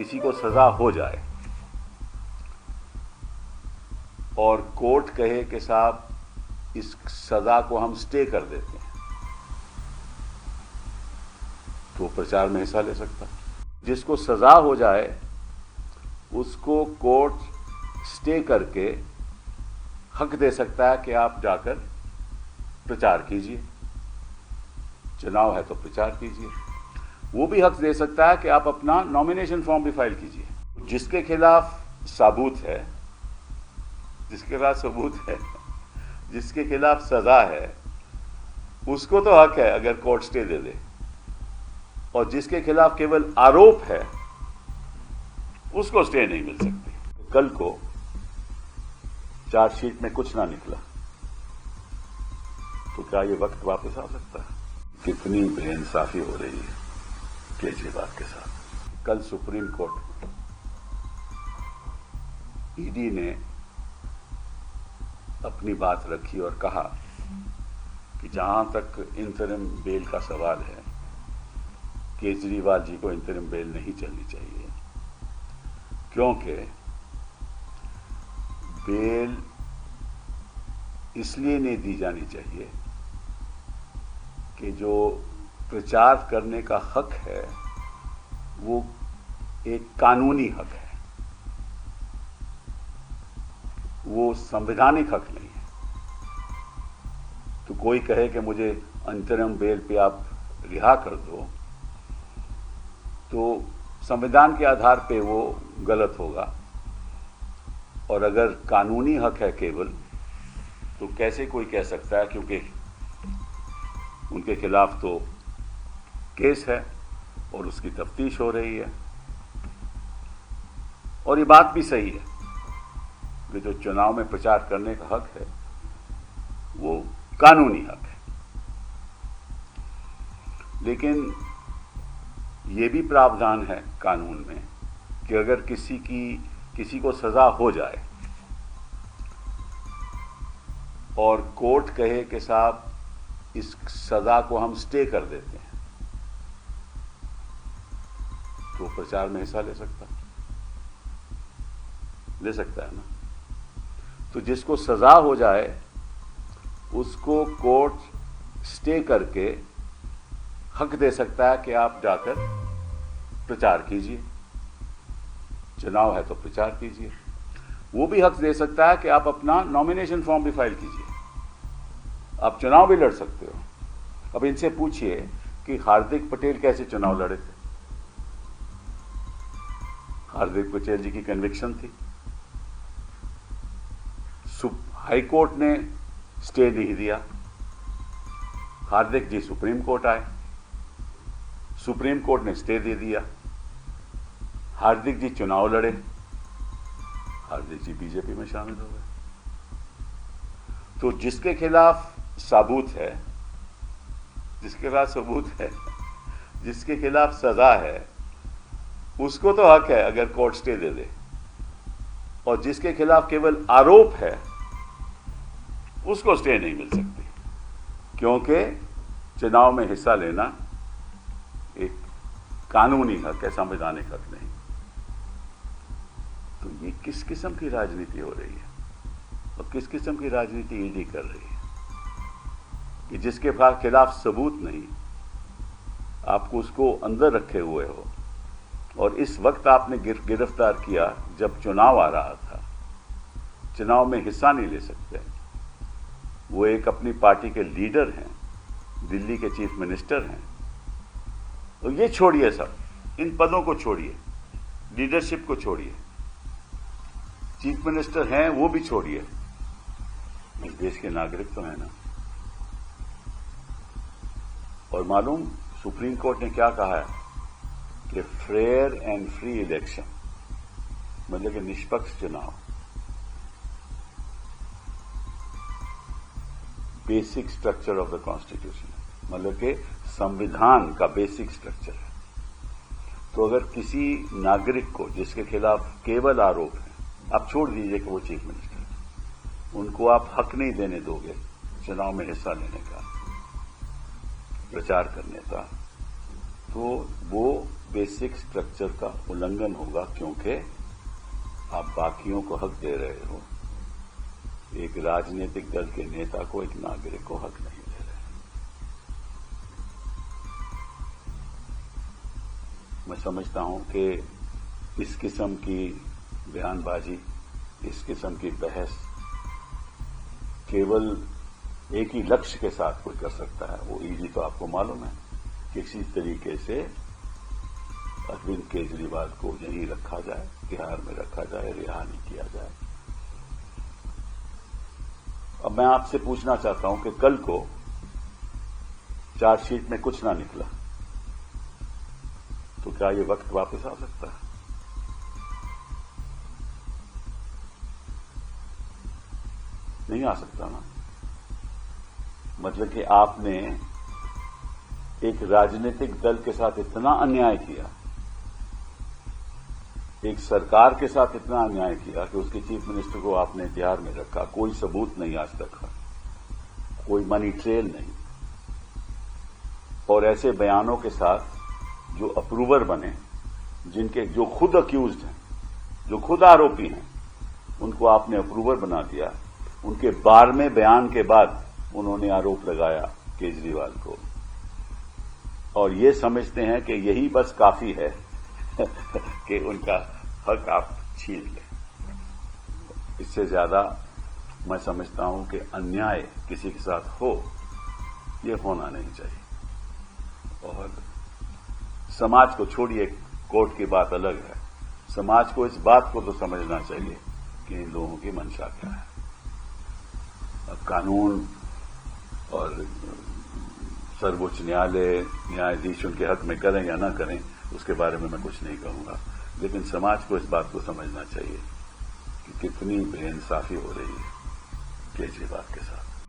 किसी को सजा हो जाए और कोर्ट कहे कि साहब इस सजा को हम स्टे कर देते हैं, तो प्रचार में हिस्सा ले सकता है। जिसको सजा हो जाए उसको कोर्ट स्टे करके हक दे सकता है कि आप जाकर प्रचार कीजिए, चुनाव है तो प्रचार कीजिए। वो भी हक दे सकता है कि आप अपना नॉमिनेशन फॉर्म भी फाइल कीजिए। जिसके खिलाफ सबूत है, जिसके खिलाफ सजा है, उसको तो हक है अगर कोर्ट स्टे दे दे, और जिसके खिलाफ केवल आरोप है उसको स्टे नहीं मिल सकती। कल को चार्जशीट में कुछ ना निकला तो क्या ये वक्त वापस आ सकता है? कितनी बेइंसाफी हो रही है केजरीवाल के साथ। कल सुप्रीम कोर्ट ईडी ने अपनी बात रखी और कहा कि जहां तक इंतरिम बेल का सवाल है, केजरीवाल जी को इंतरिम बेल नहीं चलनी चाहिए, क्योंकि बेल इसलिए नहीं दी जानी चाहिए कि जो प्रचार करने का हक है वो एक कानूनी हक है, वो संवैधानिक हक नहीं है। तो कोई कहे कि मुझे अंतरिम बेल पे आप रिहा कर दो, तो संविधान के आधार पे वो गलत होगा, और अगर कानूनी हक है केवल, तो कैसे कोई कह सकता है, क्योंकि उनके खिलाफ तो केस है और उसकी तफ्तीश हो रही है। और ये बात भी सही है कि जो चुनाव में प्रचार करने का हक है वो कानूनी हक है, लेकिन ये भी प्रावधान है कानून में कि अगर किसी को सजा हो जाए और कोर्ट कहे कि साहब इस सजा को हम स्टे कर देते हैं, तो प्रचार में हिस्सा ले सकता है ना। तो जिसको सजा हो जाए उसको कोर्ट स्टे करके हक दे सकता है कि आप जाकर प्रचार कीजिए, चुनाव है तो प्रचार कीजिए। वो भी हक दे सकता है कि आप अपना नॉमिनेशन फॉर्म भी फाइल कीजिए, आप चुनाव भी लड़ सकते हो। अब इनसे पूछिए कि हार्दिक पटेल कैसे चुनाव लड़े थे। हार्दिक पटेल जी की कन्विक्शन थी, हाई कोर्ट ने स्टे नहीं दिया, हार्दिक जी सुप्रीम कोर्ट आए, सुप्रीम कोर्ट ने स्टे दे दिया, हार्दिक जी चुनाव लड़े, हार्दिक जी बीजेपी में शामिल हो गए। तो जिसके खिलाफ सबूत है, जिसके खिलाफ सजा है, उसको तो हक है अगर कोर्ट स्टे दे दे, और जिसके खिलाफ केवल आरोप है उसको स्टे नहीं मिल सकती, क्योंकि चुनाव में हिस्सा लेना एक कानूनी हक है, संवैधानिक हक नहीं। तो ये किस किस्म की राजनीति हो रही है और किस किस्म की राजनीति ईडी कर रही है कि जिसके खिलाफ सबूत नहीं, आपको उसको अंदर रखे हुए हो, और इस वक्त आपने गिरफ्तार किया जब चुनाव आ रहा था, चुनाव में हिस्सा नहीं ले सकते। वो एक अपनी पार्टी के लीडर हैं, दिल्ली के चीफ मिनिस्टर हैं। तो ये छोड़िए, सब इन पदों को छोड़िए, लीडरशिप को छोड़िए, चीफ मिनिस्टर हैं वो भी छोड़िए, इस देश के नागरिक तो है ना। और मालूम सुप्रीम कोर्ट ने क्या कहा है कि फेयर एंड फ्री इलेक्शन, मतलब कि निष्पक्ष चुनाव basic structure of the constitution, मतलब कि संविधान का बेसिक स्ट्रक्चर है। तो अगर किसी नागरिक को जिसके खिलाफ केवल आरोप है, आप छोड़ दीजिए कि वो चीफ मिनिस्टर है, उनको आप हक नहीं देने दोगे चुनाव में हिस्सा लेने का, प्रचार करने का, तो वो बेसिक स्ट्रक्चर का उल्लंघन होगा, क्योंकि आप बाकियों को हक दे रहे हो, एक राजनीतिक दल के नेता को, एक नागरिक को हक नहीं दे रहे। मैं समझता हूं कि इस किस्म की बयानबाजी, इस किस्म की बहस केवल एक ही लक्ष्य के साथ कोई कर सकता है। वो ईडी तो आपको मालूम है, किसी तरीके से अरविंद केजरीवाल को यहीं रखा जाए, तिहाड़ में रखा जाए, रिहा नहीं किया जाए। अब मैं आपसे पूछना चाहता हूं कि कल को चार्जशीट में कुछ ना निकला तो क्या ये वक्त वापस आ सकता है? नहीं आ सकता ना। मतलब कि आपने एक राजनीतिक दल के साथ इतना अन्याय किया, एक सरकार के साथ इतना अन्याय किया कि उसके चीफ मिनिस्टर को आपने तिहाड़ में रखा, कोई सबूत नहीं आज तक, कोई मनी ट्रेल नहीं, और ऐसे बयानों के साथ जो अप्रूवर बने, जिनके जो खुद अक्यूज्ड हैं, जो खुद आरोपी हैं, उनको आपने अप्रूवर बना दिया। उनके 12वें बयान के बाद उन्होंने आरोप लगाया केजरीवाल को, और ये समझते हैं कि यही बस काफी है कि उनका हक आप छीन लें। इससे ज्यादा मैं समझता हूं कि अन्याय किसी के साथ हो, ये होना नहीं चाहिए। और समाज को छोड़िए, कोर्ट की बात अलग है, समाज को इस बात को तो समझना चाहिए कि इन लोगों की मंशा क्या है। अब कानून और सर्वोच्च न्यायालय न्यायाधीश उनके हक में करें या न करें, उसके बारे में मैं कुछ नहीं कहूंगा, लेकिन समाज को इस बात को समझना चाहिए कि कितनी बेइंसाफी हो रही है केजरीवाल के साथ।